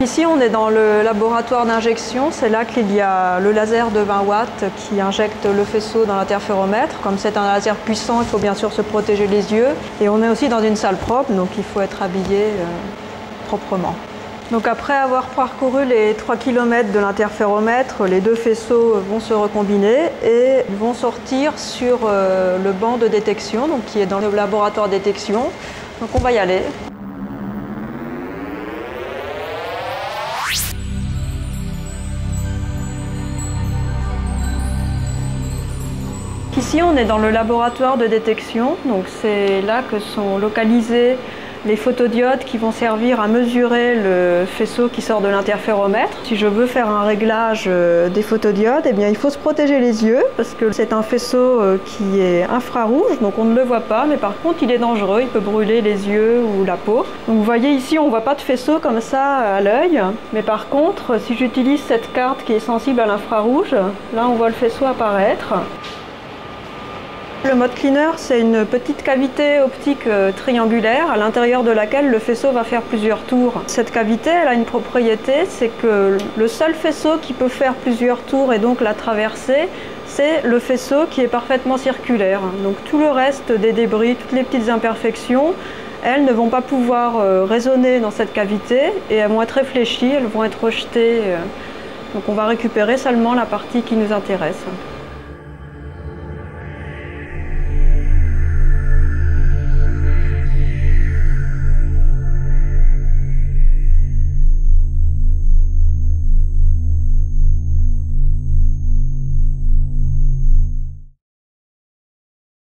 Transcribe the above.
Ici, on est dans le laboratoire d'injection. C'est là qu'il y a le laser de 20 watts qui injecte le faisceau dans l'interféromètre. Comme c'est un laser puissant, il faut bien sûr se protéger les yeux. Et on est aussi dans une salle propre, donc il faut être habillé proprement. Donc après avoir parcouru les 3 km de l'interféromètre, les deux faisceaux vont se recombiner et vont sortir sur le banc de détection, donc qui est dans le laboratoire de détection. Donc on va y aller. Ici, on est dans le laboratoire de détection, donc c'est là que sont localisés les photodiodes qui vont servir à mesurer le faisceau qui sort de l'interféromètre. Si je veux faire un réglage des photodiodes, eh bien, il faut se protéger les yeux parce que c'est un faisceau qui est infrarouge, donc on ne le voit pas, mais par contre il est dangereux, il peut brûler les yeux ou la peau. Donc vous voyez ici, on ne voit pas de faisceau comme ça à l'œil, mais par contre, si j'utilise cette carte qui est sensible à l'infrarouge, là on voit le faisceau apparaître. Le mode cleaner, c'est une petite cavité optique triangulaire à l'intérieur de laquelle le faisceau va faire plusieurs tours. Cette cavité, elle a une propriété, c'est que le seul faisceau qui peut faire plusieurs tours et donc la traverser, c'est le faisceau qui est parfaitement circulaire. Donc tout le reste des débris, toutes les petites imperfections, elles ne vont pas pouvoir résonner dans cette cavité et elles vont être réfléchies, elles vont être rejetées. Donc on va récupérer seulement la partie qui nous intéresse.